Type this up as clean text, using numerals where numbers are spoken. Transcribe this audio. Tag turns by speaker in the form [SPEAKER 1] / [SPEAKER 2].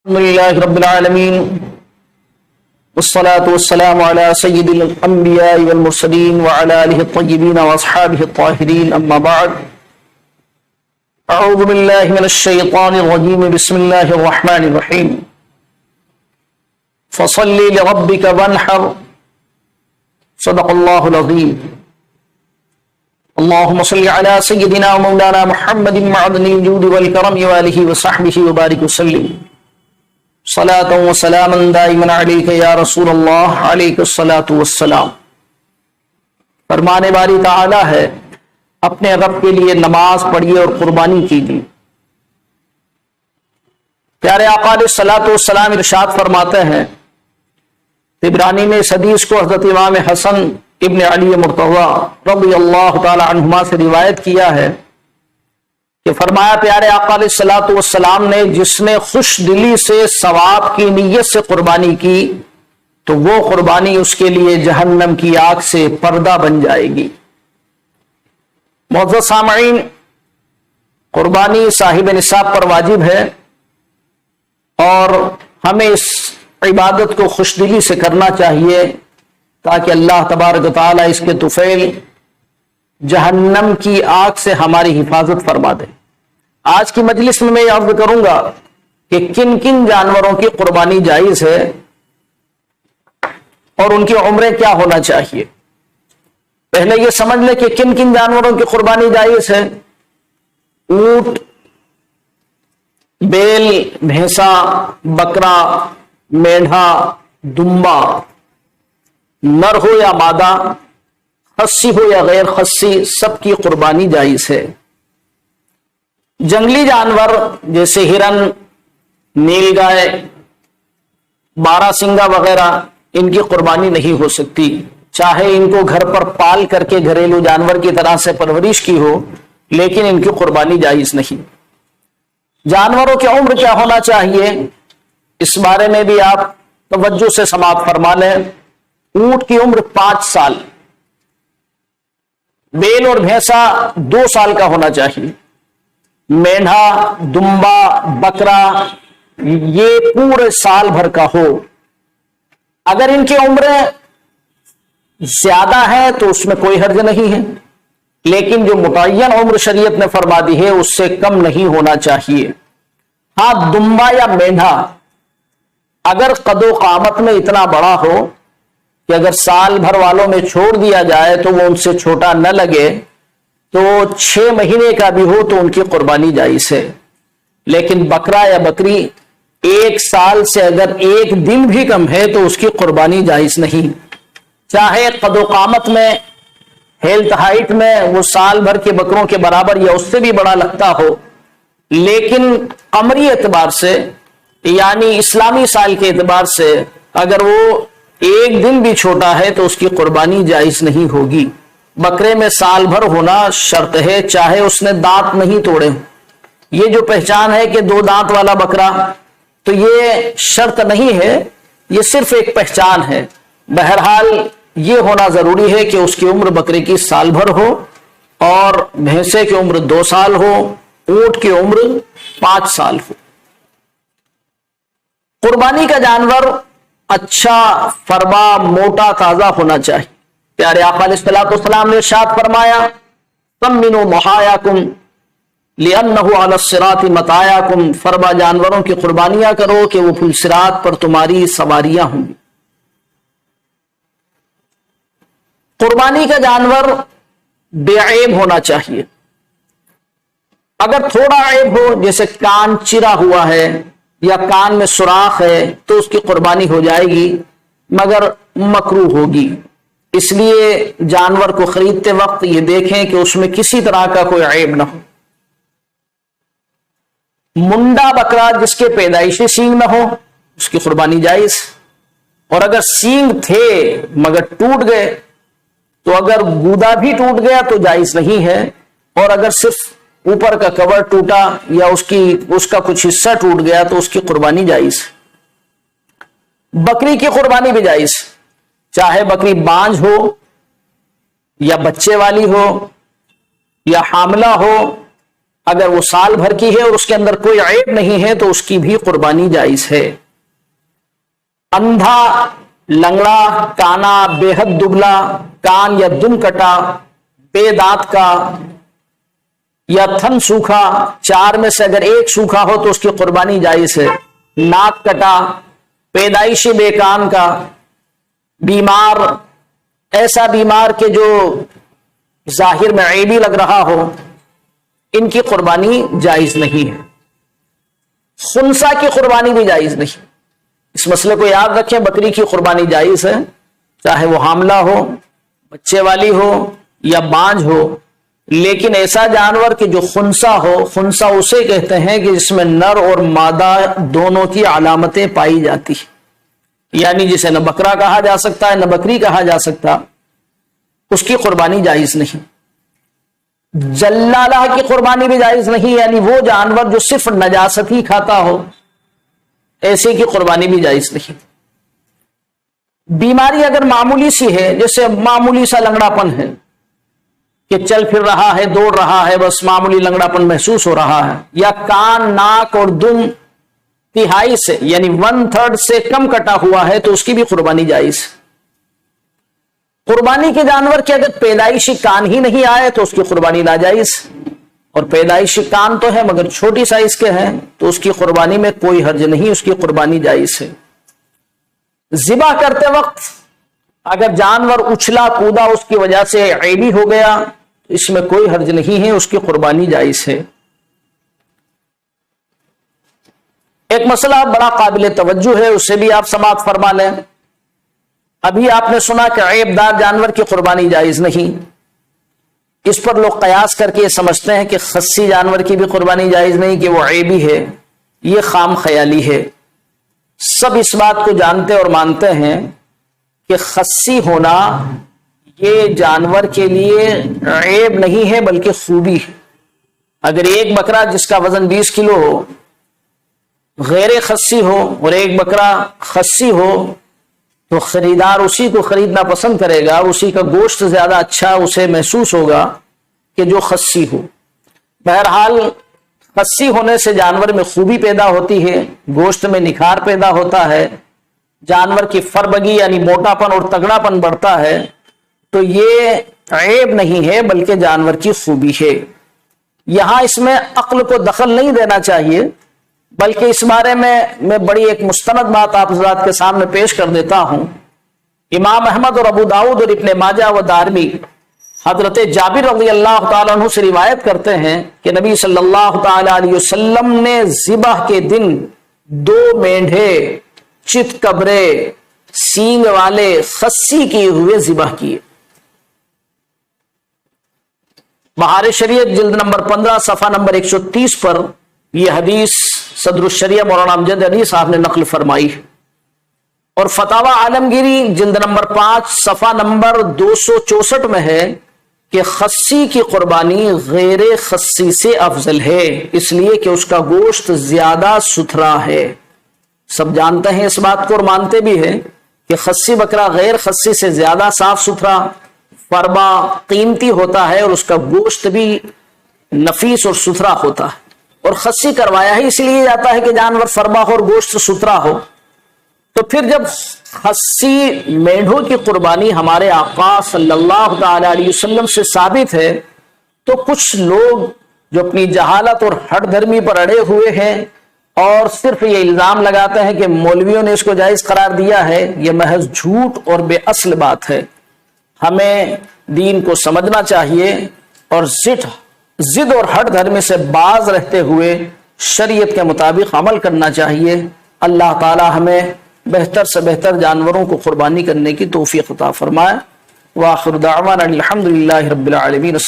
[SPEAKER 1] الحمد لله رب العالمين والصلاة والسلام على سيد الأنبياء والمرسلين وعلى آله الطيبين وأصحابه الطاهرين أما بعد أعوذ بالله من الشيطان الرجيم بسم الله الرحمن الرحيم فصل لربك وانحر صدق الله العظيم اللهم صل على سيدنا ومولانا محمد معدن الجود والكرم وآله وصحبه وبارك وسلم صلاة و سلاما دائما علیک یا رسول اللہ علیک الصلاۃ والسلام۔ فرمانے باری تعالی ہے اپنے رب کے لیے نماز پڑھیے اور قربانی کیجیے۔ پیارے آقا علیہ الصلاۃ والسلام ارشاد فرماتے ہیں، طبرانی نے اس حدیث کو حضرت امام حسن ابن علی مرتضی رضی اللہ تعالی عنہما سے روایت کیا ہے کہ فرمایا پیارے آقا علیہ الصلوۃ والسلام نے جس نے خوش دلی سے ثواب کی نیت سے قربانی کی تو وہ قربانی اس کے لیے جہنم کی آگ سے پردہ بن جائے گی۔ معزز سامعین، قربانی صاحب نصاب پر واجب ہے اور ہمیں اس عبادت کو خوش دلی سے کرنا چاہیے تاکہ اللہ تبارک و تعالی اس کے طفیل جہنم کی آگ سے ہماری حفاظت فرما دے۔ آج کی مجلس میں عرض کروں گا کہ کن کن جانوروں کی قربانی جائز ہے اور ان کی عمریں کیا ہونا چاہیے۔ پہلے یہ سمجھ لیں کہ کن کن جانوروں کی قربانی جائز ہے۔ اونٹ، بیل، بھینسا، بکرا، مینڈھا، دمبا، نر ہو یا مادہ، خصی ہو یا غیر خصی، سب کی قربانی جائز ہے۔ جنگلی جانور جیسے ہرن، نیل گائے، بارہ سنگا وغیرہ، ان کی قربانی نہیں ہو سکتی، چاہے ان کو گھر پر پال کر کے گھریلو جانور کی طرح سے پرورش کی ہو، لیکن ان کی قربانی جائز نہیں۔ جانوروں کی عمر کیا ہونا چاہیے، اس بارے میں بھی آپ توجہ سے سماعت فرما لیں۔ اونٹ کی عمر 5 سال، بیل اور بھینسا 2 سال کا ہونا چاہیے، مینڈھا، دمبا، بکرا یہ پورے سال بھر کا ہو۔ اگر ان کی عمریں زیادہ ہے تو اس میں کوئی حرج نہیں ہے، لیکن جو متعین عمر شریعت نے فرما دی ہے اس سے کم نہیں ہونا چاہیے۔ ہاں، دمبا یا مینڈھا اگر قد و قامت میں اتنا بڑا ہو کہ اگر سال بھر والوں میں چھوڑ دیا جائے تو وہ ان سے چھوٹا نہ لگے تو 6 مہینے کا بھی ہو تو ان کی قربانی جائز ہے، لیکن بکرا یا بکری 1 سال سے اگر 1 دن بھی کم ہے تو اس کی قربانی جائز نہیں، چاہے قد و قامت میں، ہیلتھ ہائٹ میں وہ سال بھر کے بکروں کے برابر یا اس سے بھی بڑا لگتا ہو، لیکن قمری اعتبار سے یعنی اسلامی سال کے اعتبار سے اگر وہ 1 دن بھی چھوٹا ہے تو اس کی قربانی جائز نہیں ہوگی۔ بکرے میں سال بھر ہونا شرط ہے، چاہے اس نے دانت نہیں توڑے۔ یہ جو پہچان ہے کہ 2 دانت والا بکرا، تو یہ شرط نہیں ہے، یہ صرف ایک پہچان ہے۔ بہرحال یہ ہونا ضروری ہے کہ اس کی عمر بکرے کی سال بھر ہو اور بھینسے کی عمر 2 سال ہو، اونٹ کی عمر 5 سال ہو۔ قربانی کا جانور اچھا، فربا، موٹا، تازہ ہونا چاہیے۔ پیارے آقا علیہ الصلوۃ والسلام نے ارشاد فرمایا، تمنوا محایاکم لأنہ علی الصراط مطایاکم، فربا جانوروں کی قربانیاں کرو کہ وہ پل صراط پر تمہاری سواریاں ہوں گی۔ قربانی کا جانور بے عیب ہونا چاہیے۔ اگر تھوڑا عیب ہو، جیسے کان چرا ہوا ہے یا کان میں سوراخ ہے، تو اس کی قربانی ہو جائے گی مگر مکروہ ہوگی۔ اس لیے جانور کو خریدتے وقت یہ دیکھیں کہ اس میں کسی طرح کا کوئی عیب نہ ہو۔ منڈا بکرا جس کے پیدائشی سینگ نہ ہو اس کی قربانی جائز، اور اگر سینگ تھے مگر ٹوٹ گئے تو اگر گودا بھی ٹوٹ گیا تو جائز نہیں ہے، اور اگر صرف اوپر کا کور ٹوٹا یا اس کا کچھ حصہ ٹوٹ گیا تو اس کی قربانی جائز۔ بکری کی قربانی بھی جائز، چاہے بکری بانجھ ہو یا بچے والی ہو یا حاملہ ہو اگر وہ سال بھر کی ہے اور اس کے اندر کوئی عیب نہیں ہے تو اس کی بھی قربانی جائز ہے۔ اندھا، لنگڑا، کانا، بے حد دبلا، کان یا دم کٹا، بے دانت کا یا تھن سوکھا، چار میں سے اگر ایک سوکھا ہو تو اس کی قربانی جائز ہے۔ ناک کٹا، پیدائشی بے کان کا، بیمار، ایسا بیمار کہ جو ظاہر میں عیبی لگ رہا ہو، ان کی قربانی جائز نہیں ہے۔ خنثی کی قربانی بھی جائز نہیں۔ اس مسئلے کو یاد رکھیں، بکری کی قربانی جائز ہے، چاہے وہ حاملہ ہو، بچے والی ہو یا بانجھ ہو، لیکن ایسا جانور کہ جو خنثی ہو، خنثی اسے کہتے ہیں کہ جس میں نر اور مادہ دونوں کی علامتیں پائی جاتی ہیں، یعنی جسے نہ بکرا کہا جا سکتا ہے نہ بکری کہا جا سکتا، اس کی قربانی جائز نہیں۔ جلالہ کی قربانی بھی جائز نہیں، یعنی وہ جانور جو صرف نجاست ہی کھاتا ہو، ایسے کی قربانی بھی جائز نہیں۔ بیماری اگر معمولی سی ہے، جیسے معمولی سا لنگڑا پن ہے کہ چل پھر رہا ہے، دوڑ رہا ہے، بس معمولی لنگڑا پن محسوس ہو رہا ہے، یا کان، ناک اور دم تہائی سے یعنی 1/3 سے کم کٹا ہوا ہے تو اس کی بھی قربانی جائز۔ قربانی کے جانور کے اگر پیدائشی کان ہی نہیں آئے تو اس کی قربانی ناجائز، اور پیدائشی کان تو ہے مگر چھوٹی سائز کے ہیں تو اس کی قربانی میں کوئی حرج نہیں، اس کی قربانی جائز ہے۔ ذبح کرتے وقت اگر جانور اچھلا کودا اس کی وجہ سے عیبی ہو گیا تو اس میں کوئی حرج نہیں ہے، اس کی قربانی جائز ہے۔ ایک مسئلہ بڑا قابل توجہ ہے، اسے بھی آپ سماعت فرما لیں۔ ابھی آپ نے سنا کہ عیب دار جانور کی قربانی جائز نہیں، اس پر لوگ قیاس کر کے یہ سمجھتے ہیں کہ خصی جانور کی بھی قربانی جائز نہیں کہ وہ عیبی ہے، یہ خام خیالی ہے۔ سب اس بات کو جانتے اور مانتے ہیں کہ خصی ہونا یہ جانور کے لیے عیب نہیں ہے بلکہ خوبی ہے۔ اگر ایک بکرا جس کا وزن 20 کلو ہو غیر خصی ہو اور ایک بکرا خصی ہو تو خریدار اسی کو خریدنا پسند کرے گا، اسی کا گوشت زیادہ اچھا اسے محسوس ہوگا کہ جو خصی ہو۔ بہرحال خصی ہونے سے جانور میں خوبی پیدا ہوتی ہے، گوشت میں نکھار پیدا ہوتا ہے، جانور کی فربگی یعنی موٹا پن اور تگڑا پن بڑھتا ہے، تو یہ عیب نہیں ہے بلکہ جانور کی خوبی ہے۔ یہاں اس میں عقل کو دخل نہیں دینا چاہیے، بلکہ اس بارے میں بڑی ایک مستند بات آپ حضرات کے سامنے پیش کر دیتا ہوں۔ امام احمد اور ابو داؤد اور ابن ماجہ و دارمی حضرت جابر رضی اللہ تعالیٰ عنہ سے روایت کرتے ہیں کہ نبی صلی اللہ تعالیٰ علیہ وسلم نے ذبح کے دن 2 مینڈھے چت کبرے سینگ والے خصی کیے ہوئے ذبح کیے۔ بہار شریعت جلد نمبر 15 صفحہ نمبر 130 پر یہ حدیث صدر الشریعہ مولانا امجد علی صاحب نے نقل فرمائی، اور فتاوی عالمگیری جلد نمبر 5 صفحہ نمبر 264 میں ہے کہ خصی کی قربانی غیر خصی سے افضل ہے، اس لیے کہ اس کا گوشت زیادہ ستھرا ہے۔ سب جانتے ہیں اس بات کو اور مانتے بھی ہیں کہ خصی بکرا غیر خصی سے زیادہ صاف ستھرا، فربا، قیمتی ہوتا ہے، اور اس کا گوشت بھی نفیس اور ستھرا ہوتا ہے، اور خصی کروایا ہی اس لیے جاتا ہے کہ جانور فربا ہو اور گوشت ستھرا ہو۔ تو پھر جب خصی مینڈھوں کی قربانی ہمارے آقا صلی اللہ تعالی علیہ وسلم سے ثابت ہے، تو کچھ لوگ جو اپنی جہالت اور ہٹ دھرمی پر اڑے ہوئے ہیں اور صرف یہ الزام لگاتے ہیں کہ مولویوں نے اس کو جائز قرار دیا ہے، یہ محض جھوٹ اور بے اصل بات ہے۔ ہمیں دین کو سمجھنا چاہیے اور ضد اور ہٹ دھرمی سے باز رہتے ہوئے شریعت کے مطابق عمل کرنا چاہیے۔ اللہ تعالی ہمیں بہتر سے بہتر جانوروں کو قربانی کرنے کی توفیق عطا فرمائے۔ وآخر دعوانا الحمدللہ رب العالمین۔